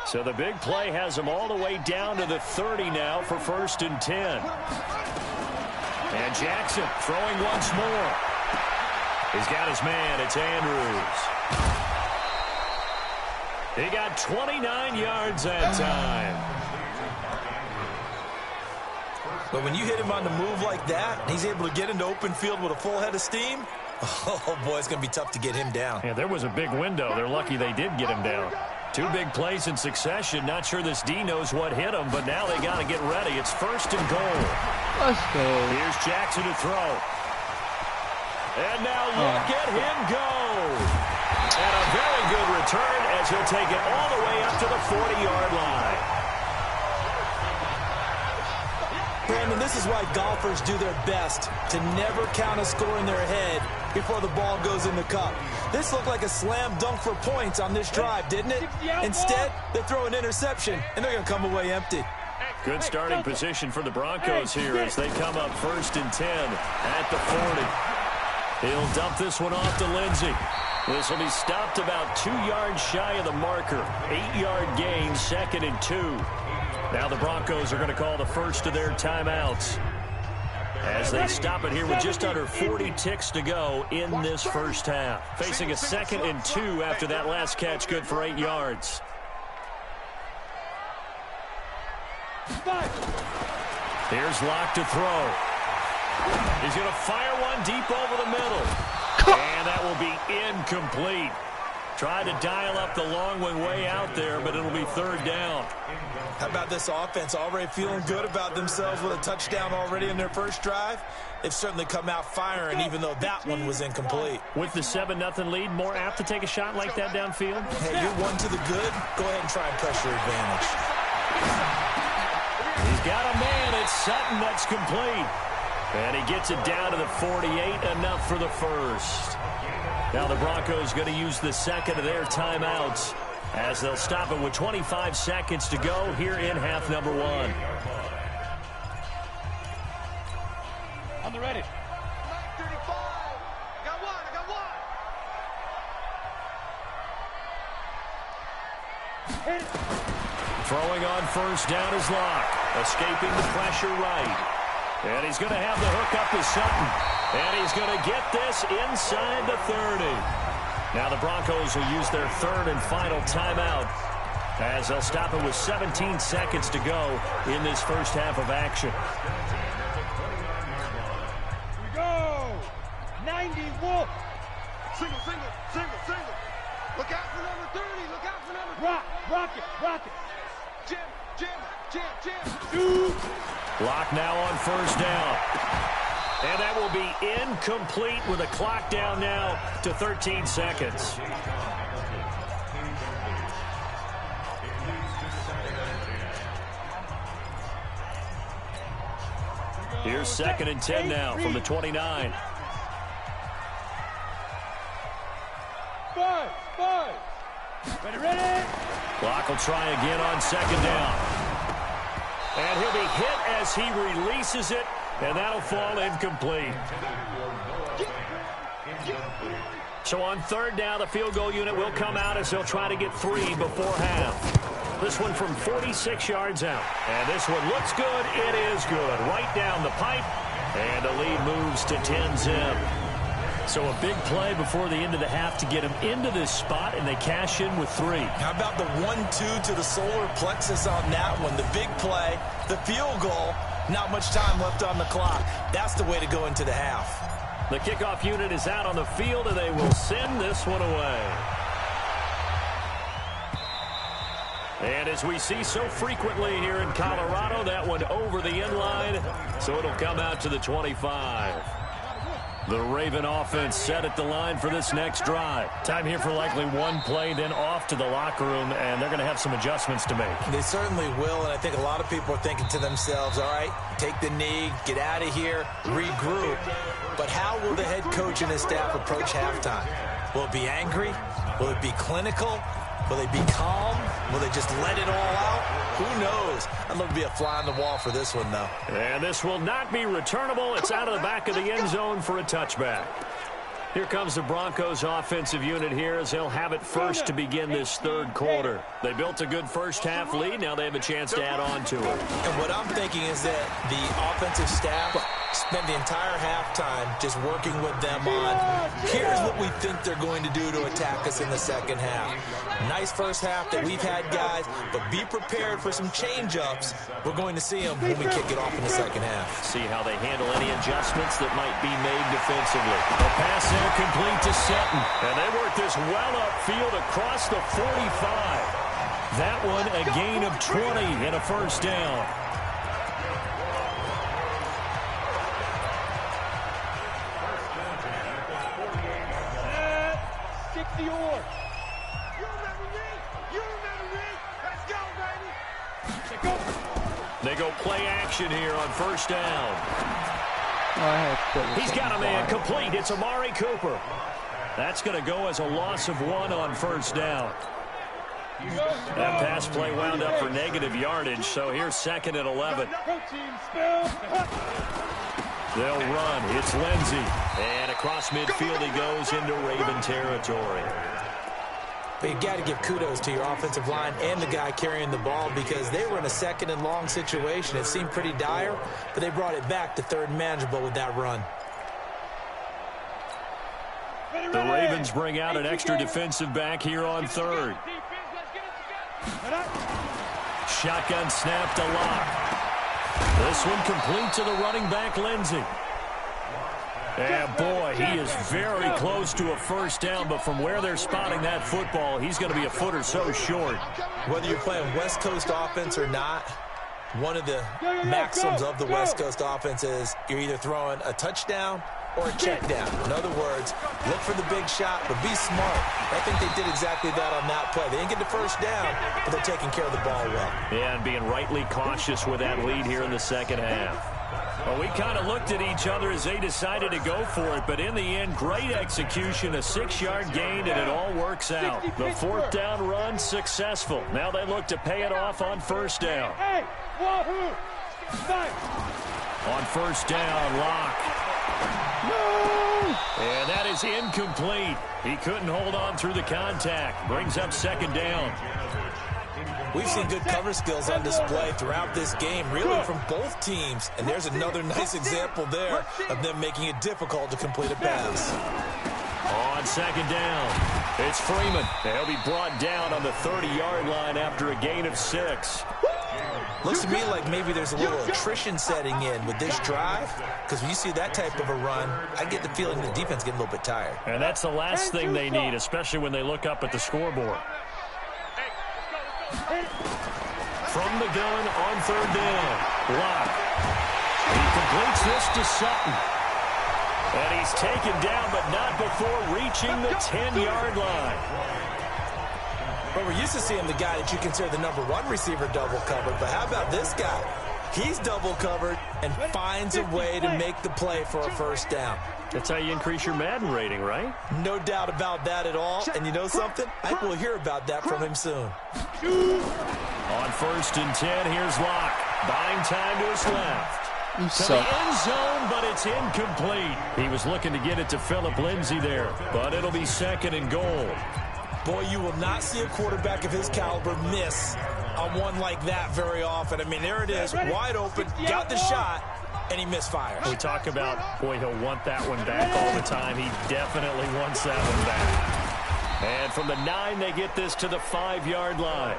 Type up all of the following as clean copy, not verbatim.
So the big play has them all the way down to the 30 now for 1st and 10. And Jackson throwing once more. He's got his man. It's Andrews. He got 29 yards that time. But when you hit him on the move like that, and he's able to get into open field with a full head of steam, oh, boy, it's going to be tough to get him down. Yeah, there was a big window. They're lucky they did get him down. 2 big plays in succession. Not sure this D knows what hit him, but now they got to get ready. It's 1st and goal. Let's go. Here's Jackson to throw. And now look at him go. And a very good return as he'll take it all the way up to the 40-yard line. Brandon, this is why golfers do their best to never count a score in their head before the ball goes in the cup. This looked like a slam dunk for points on this drive, didn't it? Instead, they throw an interception, and they're going to come away empty. Good starting position for the Broncos here as they come up 1st and 10 at the 40. He'll dump this one off to Lindsey. This will be stopped about 2 yards shy of the marker. 8-yard gain, 2nd and 2. Now the Broncos are going to call the first of their timeouts as they stop it here with just under 40 ticks to go in this first half. Facing a 2nd and 2 after that last catch, good for 8 yards. Here's Locke to throw. He's going to fire one deep over the middle. And that will be incomplete. Tried to dial up the long one way out there, but it'll be 3rd down. How about this offense already feeling good about themselves with a touchdown already in their first drive? They've certainly come out firing, even though that one was incomplete. With the 7-0 lead, more apt to take a shot like that downfield? Hey, you're one to the good. Go ahead and try and press your advantage. He's got a man. It's Sutton that's complete. And he gets it down to the 48, enough for the first. Now the Broncos going to use the 2nd of their timeouts as they'll stop it with 25 seconds to go here in half number 1. On the ready. 35. I got one. Throwing on 1st down is Locke. Escaping the pressure right. And he's going to have the hook up to Sutton. And he's going to get this inside the 30. Now the Broncos will use their 3rd and final timeout as they'll stop it with 17 seconds to go in this first half of action. Here we go. 91. Single. Look out for number 30. Look out for number 30. Rock it. Jim. Shoot. Lock now on 1st down. And that will be incomplete with a clock down now to 13 seconds. Here's 2nd and 10 now from the 29. Five. Ready. Lock will try again on 2nd down. And he'll be hit as he releases it, and that'll fall incomplete. So on 3rd down, the field goal unit will come out as they'll try to get 3 before half. This one from 46 yards out. And this one looks good. It is good. Right down the pipe. And the lead moves to 10-zip. So a big play before the end of the half to get them into this spot, and they cash in with 3. How about the 1-2 to the solar plexus on that one? The big play, the field goal, not much time left on the clock. That's the way to go into the half. The kickoff unit is out on the field, and they will send this one away. And as we see so frequently here in Colorado, that one over the end line, so it'll come out to the 25. The Raven offense set at the line for this next drive. Time here for likely one play, then off to the locker room, and they're going to have some adjustments to make. They certainly will, and I think a lot of people are thinking to themselves, all right, take the knee, get out of here, regroup. But how will the head coach and his staff approach halftime? Will it be angry? Will it be clinical? Will they be calm? Will they just let it all out? Who knows? I'd love to be a fly on the wall for this one, though. And this will not be returnable. It's out of the back of the end zone for a touchback. Here comes the Broncos offensive unit here as they'll have it first to begin this third quarter. They built a good first half lead. Now they have a chance to add on to it. And what I'm thinking is that the offensive staff spent the entire halftime just working with them on, here's what we think they're going to do to attack us in the second half. Nice first half that we've had, guys, but be prepared for some change-ups. We're going to see them when we kick it off in the second half. See how they handle any adjustments that might be made defensively. The pass there complete to Sutton. And they work this well upfield across the 45. That one a gain of 20 and a first down. They go play action here on first down. He's got a man complete. It's Amari Cooper. That's going to go as a loss of 1 on first down. That pass play wound up for negative yardage, so here's 2nd and 11. They'll run. It's Lindsey. And across midfield he goes into Raven territory. But you got to give kudos to your offensive line and the guy carrying the ball because they were in a 2nd and long situation. It seemed pretty dire, but they brought it back to 3rd and manageable with that run. The Ravens bring out an extra defensive back here on 3rd. Shotgun snap to Locke. This one complete to the running back, Lindsey. And boy, he is very close to a first down, but from where they're spotting that football, he's going to be a foot or so short. Whether you're playing West Coast offense or not, one of the maxims of the West Coast offense is you're either throwing a touchdown or a check down. In other words, look for the big shot, but be smart. I think they did exactly that on that play. They didn't get the first down, but they're taking care of the ball well. Yeah, and being rightly cautious with that lead here in the second half. Well, we kind of looked at each other as they decided to go for it, but in the end, great execution, a 6-yard gain, and it all works out. The 4th down run, successful. Now they look to pay it off on first down. On first down, Locke. And that is incomplete. He couldn't hold on through the contact. Brings up 2nd down. We've seen good cover skills on display throughout this game, really from both teams. And there's another nice example there of them making it difficult to complete a pass. On 2nd down, it's Freeman. He'll be brought down on the 30-yard line after a gain of 6. Looks to me like maybe there's a little attrition setting in with this drive, because when you see that type of a run, I get the feeling the defense getting a little bit tired. And that's the last thing they need, especially when they look up at the scoreboard. From the gun on 3rd down, Locke. He completes this to Sutton. And he's taken down, but not before reaching the 10-yard line. But we're used to seeing the guy that you consider the #1 receiver double covered. But how about this guy? He's double covered and finds a way to make the play for a first down. That's how you increase your Madden rating, right? No doubt about that at all. And you know something? I think we'll hear about that from him soon. On 1st and 10, here's Locke. Buying time to his left. To the end zone, but it's incomplete. He was looking to get it to Phillip Lindsay there, but it'll be 2nd and goal. Boy, you will not see a quarterback of his caliber miss on one like that very often. I mean, there it is, wide open, got the shot, and he misfires. We talk about, boy, he'll want that one back all the time. He definitely wants that one back. And from the 9, they get this to the 5-yard line.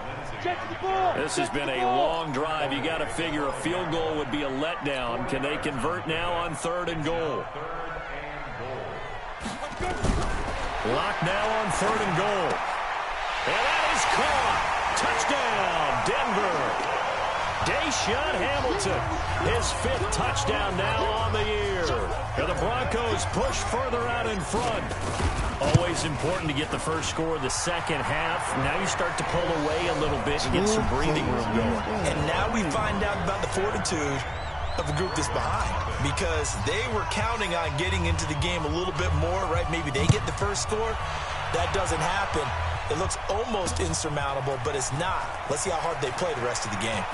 This has been a long drive. You got to figure a field goal would be a letdown. Can they convert now on 3rd and goal? Locked now on 3rd and goal. And that is caught. Touchdown, Denver. Deshaun Hamilton, his 5th touchdown now on the year. And the Broncos push further out in front. Always important to get the first score of the second half. Now you start to pull away a little bit and get some breathing room going. And now we find out about the fortitude of the group that's behind, because they were counting on getting into the game a little bit more, right? Maybe they get the first score. That doesn't happen. It looks almost insurmountable, but it's not. Let's see how hard they play the rest of the game.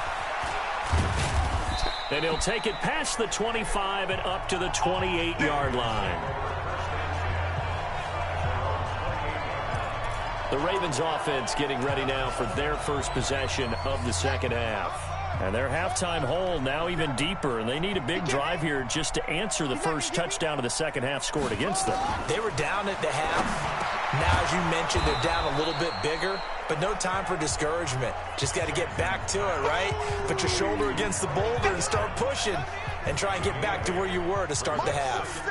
And he'll take it past the 25 and up to the 28-yard line. The Ravens offense getting ready now for their first possession of the second half. And their halftime hole now even deeper, and they need a big drive here just to answer the first touchdown of the second half scored against them. They were down at the half. Now, as you mentioned, they're down a little bit bigger, but no time for discouragement. Just got to get back to it, right? Put your shoulder against the boulder and start pushing and try and get back to where you were to start the half.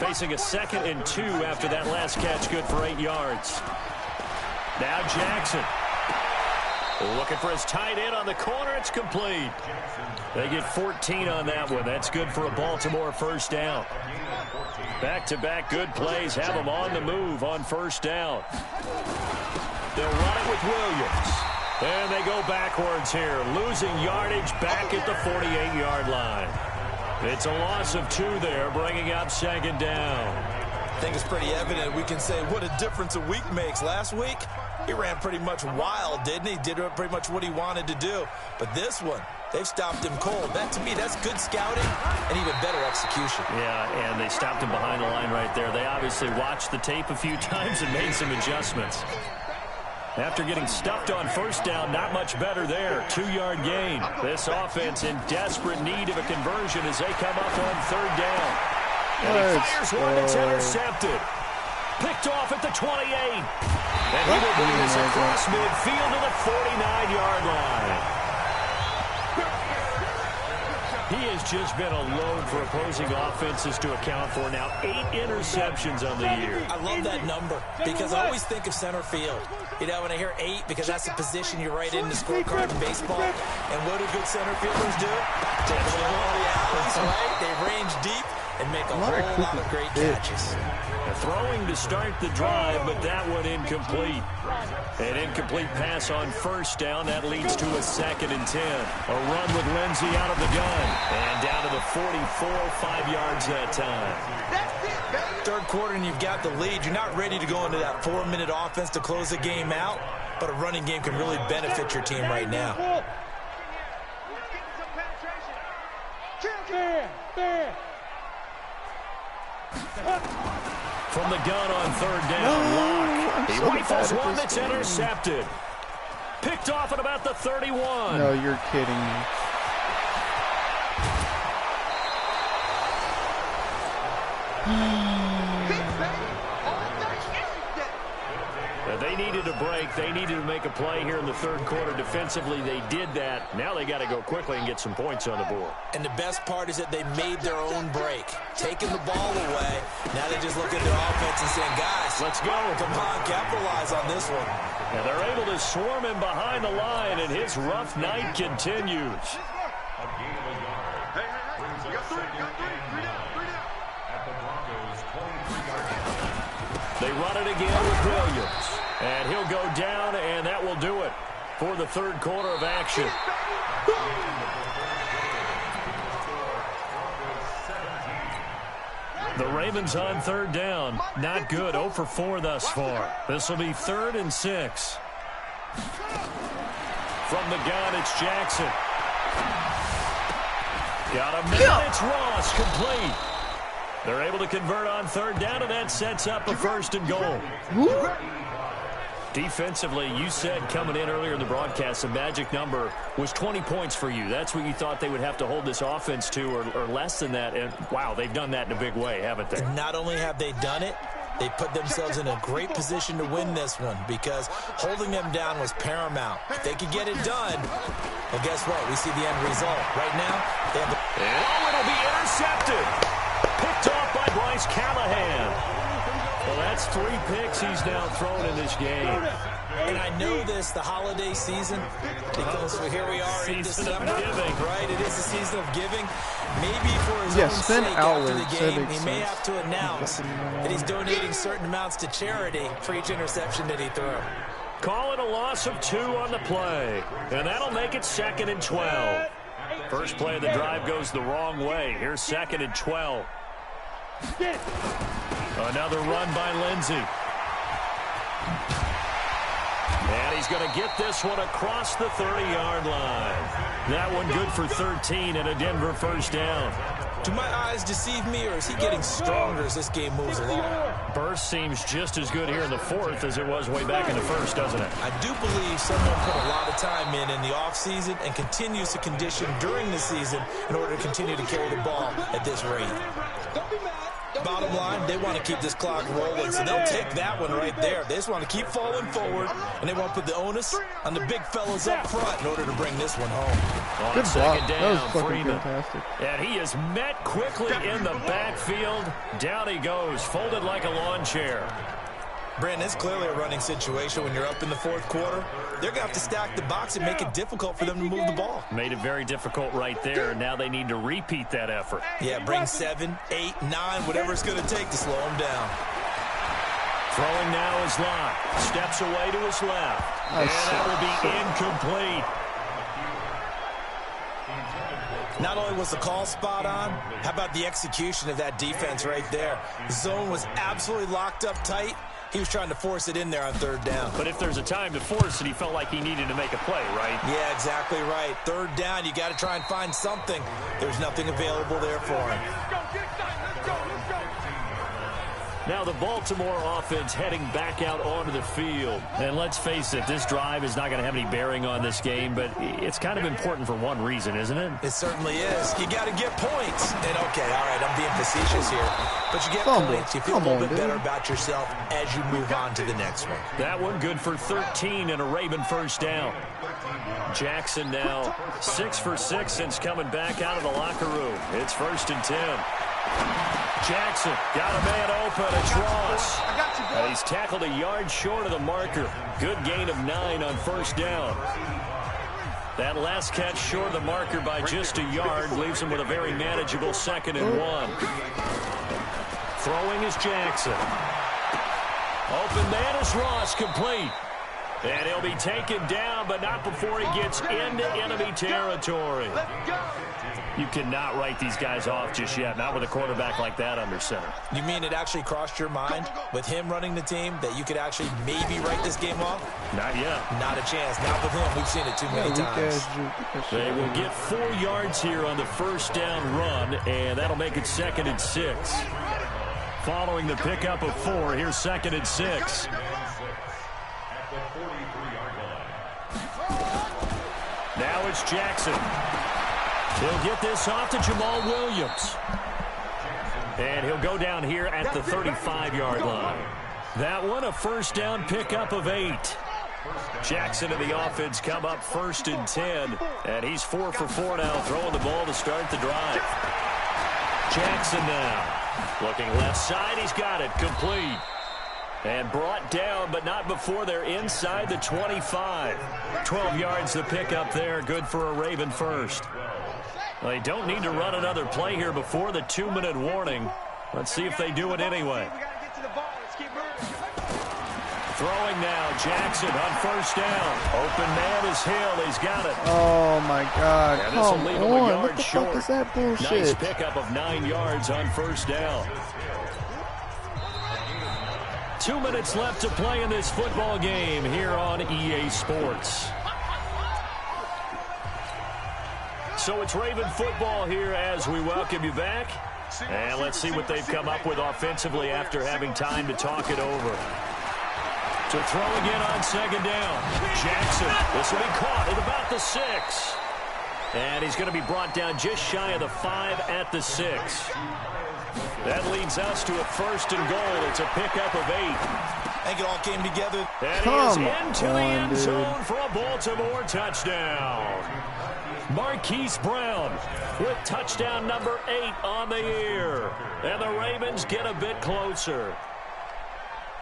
Facing a 2nd and 2 after that last catch, good for 8 yards. Now Jackson. Looking for his tight end on the corner. It's complete. They get 14 on that one. That's good for a Baltimore first down. Back-to-back good plays have them on the move on first down. They'll run it with Williams. And they go backwards here, losing yardage back at the 48-yard line. It's a loss of 2 there, bringing up 2nd down. I think it's pretty evident. We can say what a difference a week makes. Last week, he ran pretty much wild, didn't he? Did pretty much what he wanted to do. But this one, they've stopped him cold. That, to me, that's good scouting and even better execution. Yeah, and they stopped him behind the line right there. They obviously watched the tape a few times and made some adjustments. After getting stuffed on first down, not much better there. 2-yard gain. This offense in desperate need of a conversion as they come up on 3rd down. And he fires one that's intercepted. Picked off at the 28. And he will bring this across midfield to the 49-yard line. He has just been a load for opposing offenses to account for. Now 8 interceptions on the year. I love that number because I always think of center field. You know, when I hear 8, because that's the position you write in the scorecard in baseball. And what do good center fielders do? They go all the alleys, right? They range deep and make a whole lot of great catches. Throwing to start the drive, but that one incomplete. An incomplete pass on first down. That leads to a 2nd and 10. A run with Lindsey out of the gun. And down to the 44, 5 yards that time. Third quarter and you've got the lead. You're not ready to go into that 4-minute offense to close the game out, but a running game can really benefit your team right now. From the gun on 3rd down, Locke. He rifles one that's intercepted. Picked off at about the 31. No, you're kidding me. They needed a break. They needed to make a play here in the 3rd quarter. Defensively, they did that. Now they got to go quickly and get some points on the board. And the best part is that they made their own break. Taking the ball away. Now they just look at their offense and saying, guys, let's go. Come on, capitalize on this one. And they're able to swarm him behind the line, and his rough night continues. They run it again with Williams. And he'll go down, and that will do it for the 3rd quarter of action. The Ravens on 3rd down. Not good. 0 for 4 thus far. This will be 3rd and 6. From the gun, it's Jackson. Got a man. It's Ross. Complete. They're able to convert on 3rd down, and that sets up a 1st and goal. Woo. Defensively, you said coming in earlier in the broadcast, the magic number was 20 points for you. That's what you thought they would have to hold this offense to, or less than that. And, wow, they've done that in a big way, haven't they? Not only have they done it, they put themselves in a great position to win this one because holding them down was paramount. If they could get it done, well, guess what? We see the end result. Right now, they have the... Oh, it'll be intercepted. Picked off by Bryce Callahan. Well, that's 3 picks he's now thrown in this game. And I know this, the holiday season, because here we are in December, right? It is the season of giving. Maybe for his own sake after the game, he may have to announce that he's donating certain amounts to charity for each interception that he threw. Call it a loss of 2 on the play, and that'll make it 2nd and 12. First play of the drive goes the wrong way. Here's 2nd and 12. Another run by Lindsey. And he's going to get this one across the 30-yard line. That one good for 13 and a Denver first down. Do my eyes deceive me, or is he getting stronger as this game moves along? Burst seems just as good here in the fourth as it was way back in the first, doesn't it? I do believe someone put a lot of time in the offseason and continues to condition during the season in order to continue to carry the ball at this rate. Bottom line, they want to keep this clock rolling, so they'll take that one right there. They just want to keep falling forward, and they want to put the onus on the big fellas up front in order to bring this one home. On Good second block. down, That was fucking Freeman. fantastic. And he is met quickly in the backfield. Down he goes, folded like a lawn chair. Brandon, it's clearly a running situation when you're up in the fourth quarter. They're going to have to stack the box and make it difficult for them to move the ball. Made it very difficult right there. Now they need to repeat that effort. Yeah, bring 7, 8, 9, whatever it's going to take to slow them down. Throwing now is Locke. Steps away to his left. And that will be incomplete. Not only was the call spot on, how about the execution of that defense right there? The zone was absolutely locked up tight. He was trying to force it in there on third down. But if there's a time to force it, he felt like he needed to make a play, right? Yeah, exactly right. Third down, you got to try and find something. There's nothing available there for him. Now the Baltimore offense heading back out onto the field. And let's face it, this drive is not going to have any bearing on this game, but it's kind of important for one reason, isn't it? It certainly is. You got to get points. And okay, all right, I'm being facetious here. But you get points. You feel a little bit better about yourself as you move on to the next one. That one good for 13 and a Raven first down. Jackson now 6 for 6 since coming back out of the locker room. It's 1st and 10. Jackson got a man open. It's Ross. And he's tackled a yard short of the marker. Good gain of 9 on first down. That last catch short of the marker by just a yard leaves him with a very manageable 2nd and 1. Throwing is Jackson. Open man is Ross, complete. And he'll be taken down, but not before he gets into enemy territory. You cannot write these guys off just yet, not with a quarterback like that under center. You mean it actually crossed your mind with him running the team that you could actually maybe write this game off? Not yet. Not a chance. Not with him. We've seen it too many times. They will get 4 yards here on the first down run, and that'll make it 2nd and 6. Following the pickup of 4, here's 2nd and 6. Now it's Jackson. He'll get this off to Jamal Williams. And he'll go down here at the 35-yard line. That one a first down pickup of 8. Jackson and the offense come up 1st and 10. And he's 4 for 4 now, throwing the ball to start the drive. Jackson now. Looking left side, he's got it, complete. And brought down, but not before they're inside the 25. 12 yards to pick up there, good for a Raven first. Well, they don't need to run another play here before the 2-minute warning. Let's see if they do it anyway. Throwing now, Jackson on first down. Open man is Hill. He's got it. Oh, my God. And this will leave him a yard What the short. fuck is that bullshit? Nice pickup of 9 yards on first down. 2 minutes left to play in this football game here on EA Sports. So it's Raven football here as we welcome you back. And let's see what they've come up with offensively after having time to talk it over. To throw again on second down. Jackson, this will be caught at about the 6. And he's going to be brought down just shy of the 5 at the 6. That leads us to a 1st and goal. It's a pickup of 8. I think it all came together. And he is into the end zone for a Baltimore touchdown. Marquise Brown with touchdown number 8 on the year. And the Ravens get a bit closer.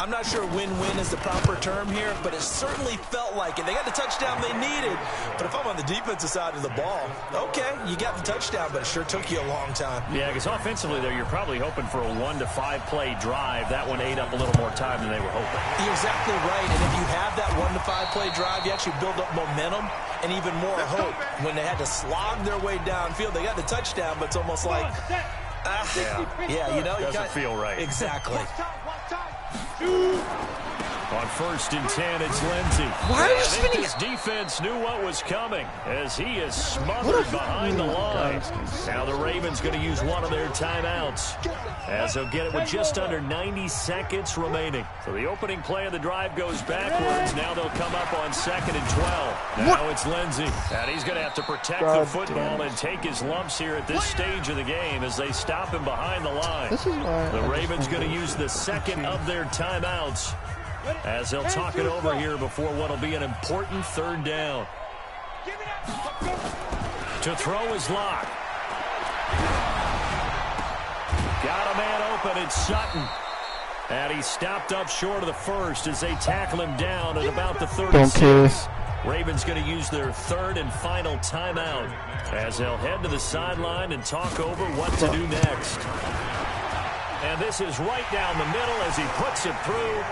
I'm not sure win-win is the proper term here, but it certainly felt like it. They got the touchdown they needed. But if I'm on the defensive side of the ball, okay, you got the touchdown, but it sure took you a long time. Yeah, because offensively there, you're probably hoping for a 1 to 5 play drive. That one ate up a little more time than they were hoping. You're exactly right, and if you have that 1 to 5 play drive, you actually build up momentum and even more hope. When they had to slog their way downfield, they got the touchdown, but it's almost like, yeah, you know, doesn't feel right. Exactly. On 1st and 10, it's Lindsey. Why are you I think spinning? this defense knew what was coming as he is smothered behind the line. Now the Ravens going to use one of their timeouts as they'll get it with just under 90 seconds remaining. So the opening play of the drive goes backwards. Now they'll come up on 2nd and 12. Now it's Lindsey. And he's going to have to protect the football and take his lumps here at this stage of the game as they stop him behind the line. This is why The Ravens going to use the second of their timeouts as they'll talk it over here before what will be an important 3rd down. To throw is Locke. Got a man open. It's Sutton. And he's stopped up short of the first as they tackle him down at about the 36. Ravens going to use their 3rd and final timeout as they'll head to the sideline and talk over what to do next. And this is right down the middle as he puts it through.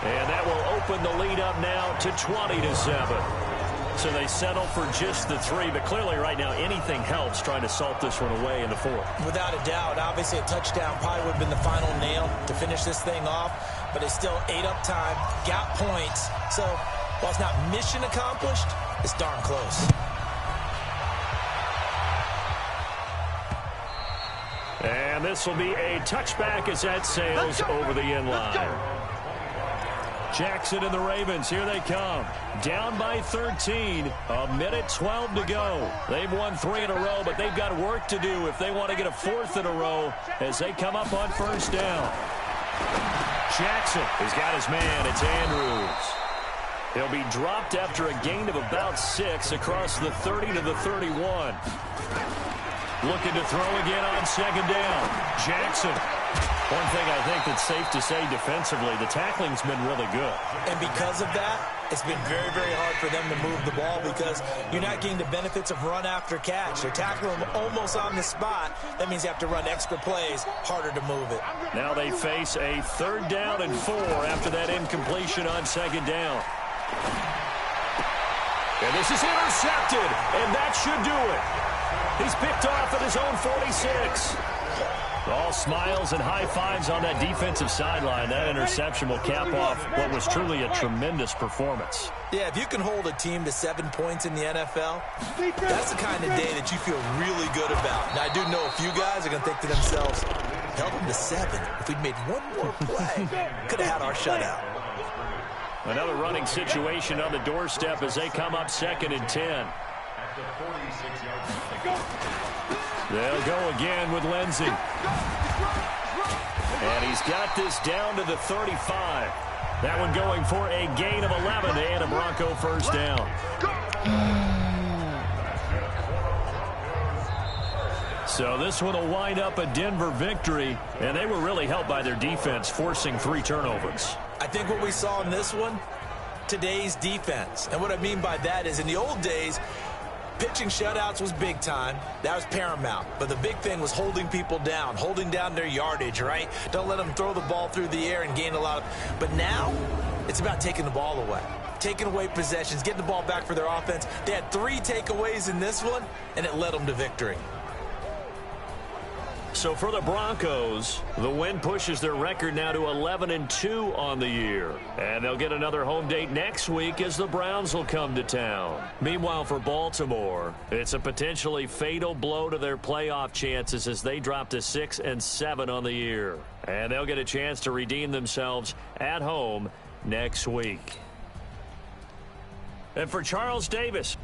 And that will open the lead up now to 20-7. So they settle for just the 3. But clearly right now anything helps trying to salt this one away in the 4th. Without a doubt. Obviously a touchdown probably would have been the final nail to finish this thing off. But it's still 8 up time. Got points. So while it's not mission accomplished, it's darn close. And this will be a touchback as that sails over the end line. Jackson and the Ravens, here they come. Down by 13, 1:12 to go. They've won 3 in a row, but they've got work to do if they want to get a 4th in a row as they come up on 1st down. Jackson has got his man. It's Andrews. He'll be dropped after a gain of about 6 across the 30 to the 31. Looking to throw again on 2nd down. Jackson. One thing I think that's safe to say defensively, the tackling's been really good. And because of that, it's been very, very hard for them to move the ball because you're not getting the benefits of run after catch. They're tackling them almost on the spot. That means you have to run extra plays, harder to move it. Now they face a 3rd down and 4 after that incompletion on 2nd down. And this is intercepted, and that should do it. He's picked off at his own 46. All smiles and high fives on that defensive sideline. That interception will cap off what was truly a tremendous performance. Yeah, if you can hold a team to 7 points in the NFL, that's the kind of day that you feel really good about. Now, I do know a few guys are going to think to themselves, held them to 7. If we'd made one more play, could have had our shutout. Another running situation on the doorstep as they come up 2nd and 10. They'll go again with Lindsey. And he's got this down to the 35. That one going for a gain of 11 and a Bronco 1st down. So this one will wind up a Denver victory, and they were really helped by their defense, forcing 3 turnovers. I think what we saw in this one, today's defense. And what I mean by that is in the old days, pitching shutouts was big time. That was paramount. But the big thing was holding people down, holding down their yardage, right? Don't let them throw the ball through the air and gain a lot of... But now, it's about taking the ball away. Taking away possessions, getting the ball back for their offense. They had 3 takeaways in this one, and it led them to victory. So for the Broncos, the win pushes their record now to 11-2 on the year. And they'll get another home date next week as the Browns will come to town. Meanwhile, for Baltimore, it's a potentially fatal blow to their playoff chances as they drop to 6-7 on the year. And they'll get a chance to redeem themselves at home next week. And for Charles Davis,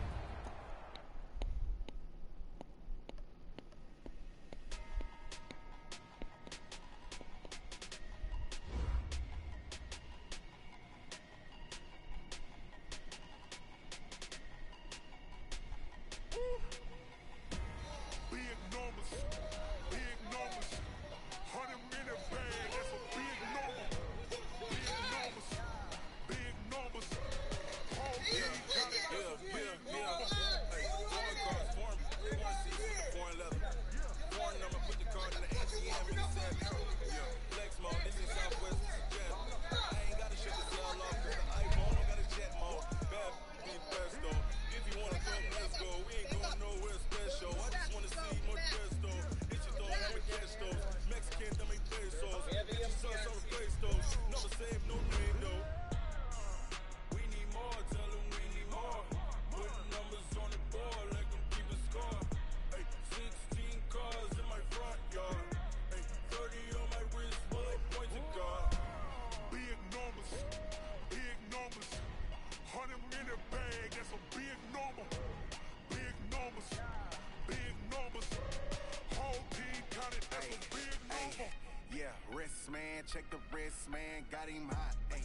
check the wrist, man, got him hot. Hey,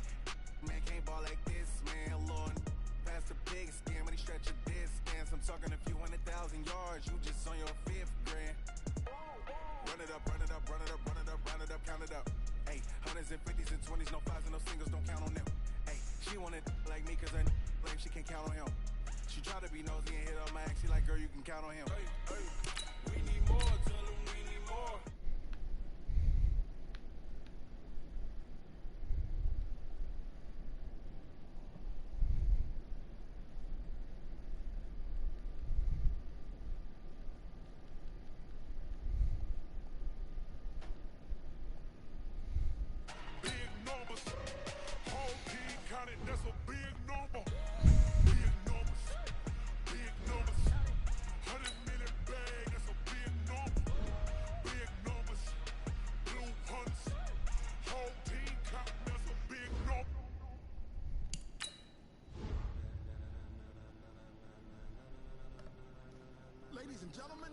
man, can't ball like this, man. Lord, past the big skin when he stretch a distance. I'm talking a few 100,000 yards, you just on your 5th grand. Run it up, run it up, run it up, run it up, run it up, count it up. Hey, hundreds and 50s and 20s, no 5s and no singles, don't count on them. Hey, she wanted like me cause her like she can't count on him. She tried to be nosy and hit up my ex, she like, girl, you can count on him. Hey, hey, we need more, tell them we need more. That's a big number. Big numbers. Big numbers. 100 million bag, that's a big number. Big numbers. Blue hunts. Whole team counting, that's a big number. Ladies and gentlemen.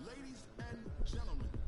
Ladies and gentlemen.